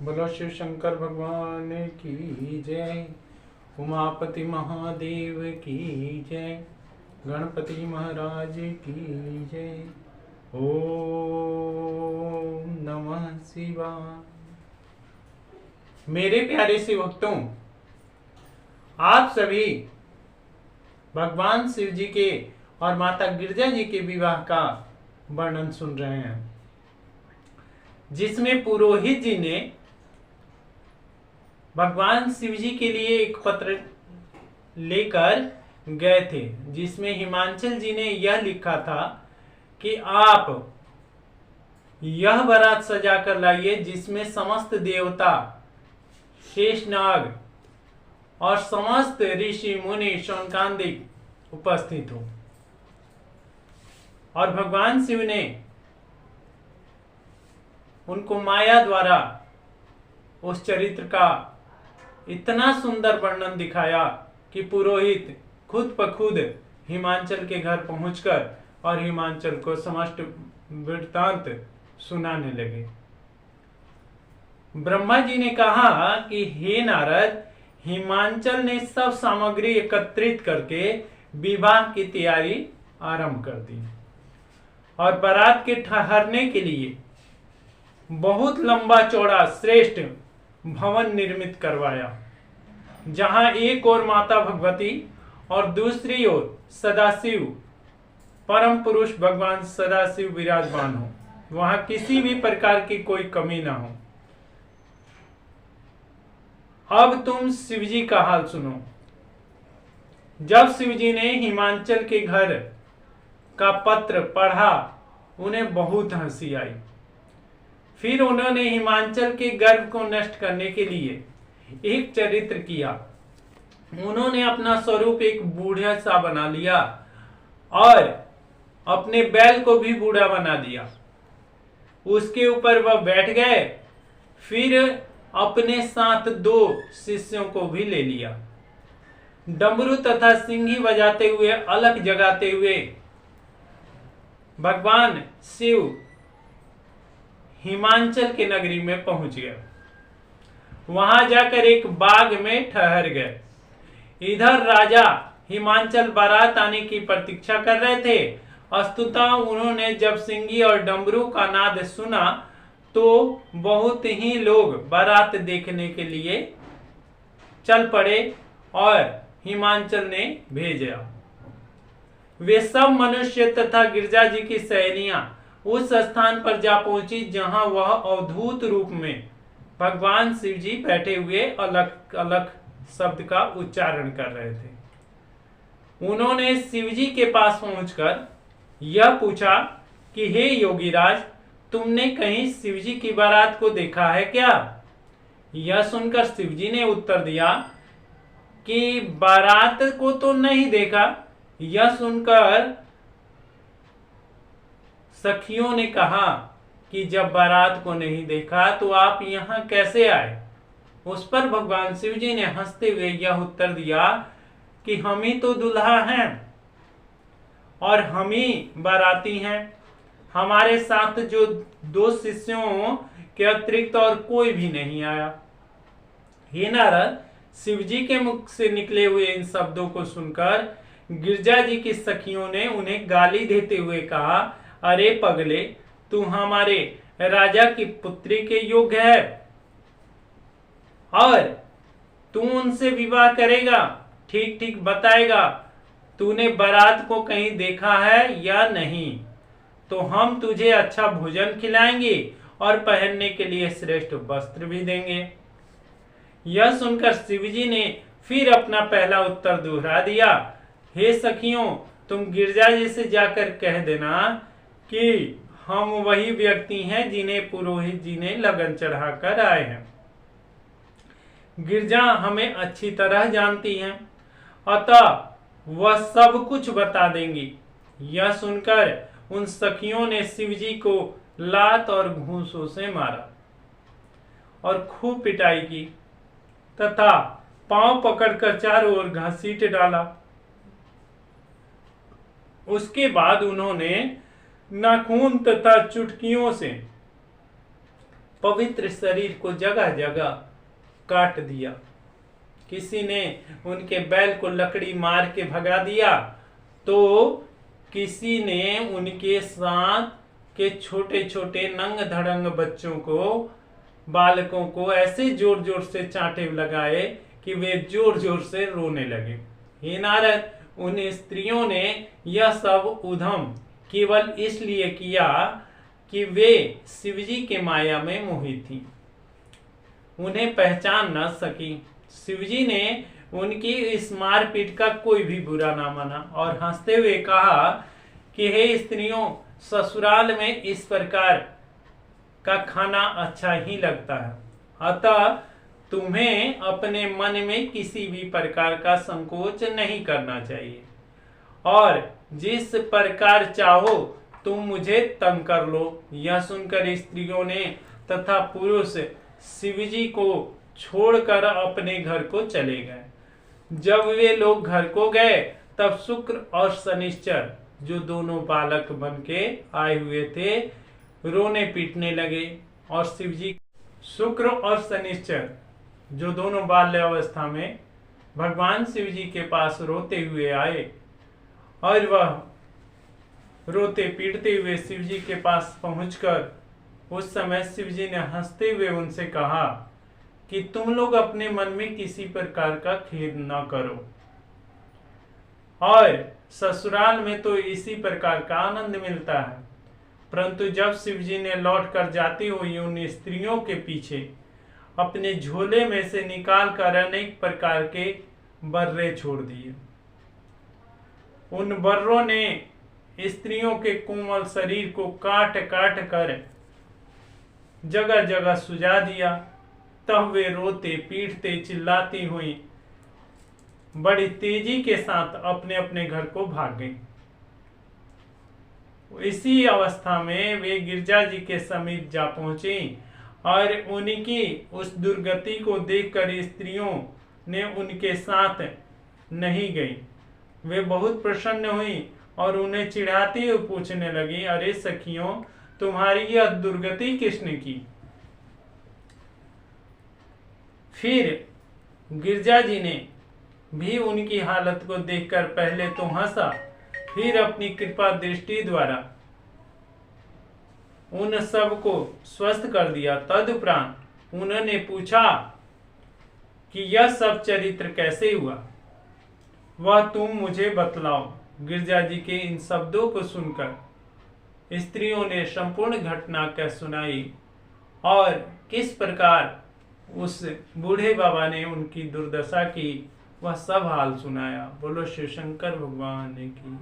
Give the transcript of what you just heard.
बोलो शिव शंकर भगवान की जय। उमापति महादेव की जय। गणपति महाराज की जय। ओम नमः शिवाय। मेरे प्यारे शिव भक्तों, आप सभी भगवान शिव जी के और माता गिरजा जी के विवाह का वर्णन सुन रहे हैं, जिसमें पुरोहित जी ने भगवान शिव जी के लिए एक पत्र लेकर गए थे, जिसमें हिमांचल जी ने यह लिखा था कि आप यह बारात सजा कर लाइए जिसमें समस्त देवता, शेषनाग और समस्त ऋषि मुनि शौनकादिक उपस्थित हो। और भगवान शिव ने उनको माया द्वारा उस चरित्र का इतना सुंदर वर्णन दिखाया कि पुरोहित खुद ब खुद हिमांचल के घर पहुंचकर और हिमांचल को समस्त वृत्तांत सुनाने लगे। ब्रह्मा जी ने कहा कि हे नारद, हिमांचल ने सब सामग्री एकत्रित करके विवाह की तैयारी आरंभ कर दी और बारात के ठहरने के लिए बहुत लंबा चौड़ा श्रेष्ठ भवन निर्मित करवाया, जहां एक ओर माता भगवती और दूसरी ओर सदाशिव परम पुरुष भगवान सदाशिव विराजमान हो, वहां किसी भी प्रकार की कोई कमी ना हो। अब तुम शिवजी का हाल सुनो। जब शिवजी ने हिमांचल के घर का पत्र पढ़ा, उन्हें बहुत हंसी आई। फिर उन्होंने हिमांचल के गर्व को नष्ट करने के लिए एक चरित्र किया। उन्होंने अपना स्वरूप एक बूढ़ा सा बना लिया और अपने बैल को भी बूढ़ा बना दिया। उसके ऊपर वह बैठ गए। फिर अपने साथ 2 शिष्यों को भी ले लिया। डमरू तथा सिंघी बजाते हुए, अलख जगाते हुए भगवान शिव हिमांचल के नगरी में पहुंच गए। वहां जाकर एक बाग में ठहर गए। इधर राजा हिमांचल बारात आने की प्रतीक्षा कर रहे थे। वस्तुतः उन्होंने जब सिंगी और डमरू का नाद सुना तो बहुत ही लोग बारात देखने के लिए चल पड़े और हिमांचल ने भेजा। वे सब मनुष्य तथा गिरजा जी की सहेलियां उस स्थान पर जा पहुंची जहां वह अवधूत रूप में भगवान शिव जी बैठे हुए अलग अलग शब्द का उच्चारण कर रहे थे। उन्होंने शिव जी के पास पहुंचकर यह पूछा कि हे योगीराज, तुमने कहीं शिव जी की बारात को देखा है क्या? यह सुनकर शिव जी ने उत्तर दिया कि बारात को तो नहीं देखा। यह सुनकर सखियों ने कहा कि जब बारात को नहीं देखा तो आप यहां कैसे आए? उस पर भगवान शिव जी ने हंसते हुए यह उत्तर दिया कि हम ही तो दुल्हा हैं और हम ही बाराती हैं। हमारे साथ जो 2 शिष्यों के अतिरिक्त और कोई भी नहीं आया। हे नारद, शिव जी के मुख से निकले हुए इन शब्दों को सुनकर गिरजा जी की सखियों ने उन्हें गाली देते हुए कहा, अरे पगले, तू हमारे राजा की पुत्री के योग्य है और तू उनसे विवाह करेगा? ठीक ठीक बताएगा, तूने बारात को कहीं देखा है या नहीं? तो हम तुझे अच्छा भोजन खिलाएंगे और पहनने के लिए श्रेष्ठ वस्त्र भी देंगे। यह सुनकर शिवजी ने फिर अपना पहला उत्तर दोहरा दिया, हे सखियों, तुम गिरजा जी से जाकर कह देना कि हम वही व्यक्ति हैं जिन्हें पुरोहित जी ने लगन चढ़ाकर आए हैं। गिरजा हमें अच्छी तरह जानती हैं, अतः वह सब कुछ बता देंगी। यह सुनकर उन सखियों ने शिवजी को लात और घूंसों से मारा और खूब पिटाई की तथा पांव पकड़कर चारों ओर घसीट डाला। उसके बाद उन्होंने नाखून तथा चुटकियों से पवित्र शरीर को जगह जगह काट दिया। किसी ने उनके बैल को लकड़ी मार के भगा दिया, तो किसी ने उनके साथ के छोटे छोटे नंग धड़ंग बच्चों को, बालकों को ऐसे जोर जोर से चांटे लगाए कि वे जोर जोर से रोने लगे। हे नारद, उन स्त्रियों ने यह सब उद्यम केवल इसलिए किया कि वे शिवजी के माया में मोहित थीं, उन्हें पहचान न सकी। शिवजी ने उनकी इस मारपीट का कोई भी बुरा ना माना और हंसते हुए कहा कि हे स्त्रियों, ससुराल में इस प्रकार का खाना अच्छा ही लगता है, अतः तुम्हें अपने मन में किसी भी प्रकार का संकोच नहीं करना चाहिए और जिस प्रकार चाहो तुम मुझे तंग कर लो। यह सुनकर स्त्रियों ने तथा पुरुष शिवजी को छोड़कर अपने घर को चले गए। जब वे लोग घर को गए तब शुक्र और शनिश्चर, जो दोनों बालक बन के आए हुए थे, रोने पीटने लगे और शिवजी, शुक्र और शनिश्चर जो दोनों बाल्यावस्था में भगवान शिवजी के पास रोते हुए आए और वह रोते पीटते हुए शिवजी के पास पहुंचकर उस समय शिवजी ने हंसते हुए उनसे कहा कि तुम लोग अपने मन में किसी प्रकार का खेद न करो और ससुराल में तो इसी प्रकार का आनंद मिलता है। परंतु जब शिवजी ने लौट कर जाती हुई उन स्त्रियों के पीछे अपने झोले में से निकाल कर अनेक प्रकार के बर्रे छोड़ दिए, उन बर्रों ने स्त्रियों के कोमल शरीर को काट काट कर जगह जगह सुझा दिया। तब वे रोते पीटते चिल्लाती हुई बड़ी तेजी के साथ अपने अपने घर को भाग गईं। इसी अवस्था में वे गिरजा जी के समीप जा पहुंची और उनकी उस दुर्गति को देखकर स्त्रियों ने उनके साथ नहीं गई। वे बहुत प्रसन्न हुई और उन्हें चिढ़ाती हुई पूछने लगी, अरे सखियों, तुम्हारी यह दुर्गति किसने की? फिर गिरजा जी ने भी उनकी हालत को देखकर पहले तो हंसा, फिर अपनी कृपा दृष्टि द्वारा उन सब को स्वस्थ कर दिया। तदुपरांत उन्होंने पूछा कि यह सब चरित्र कैसे हुआ, वह तुम मुझे बतलाओ। गिरजा जी के इन शब्दों को सुनकर स्त्रियों ने संपूर्ण घटना कह सुनाई और किस प्रकार उस बूढ़े बाबा ने उनकी दुर्दशा की, वह सब हाल सुनाया। बोलो शिव शंकर भगवान की।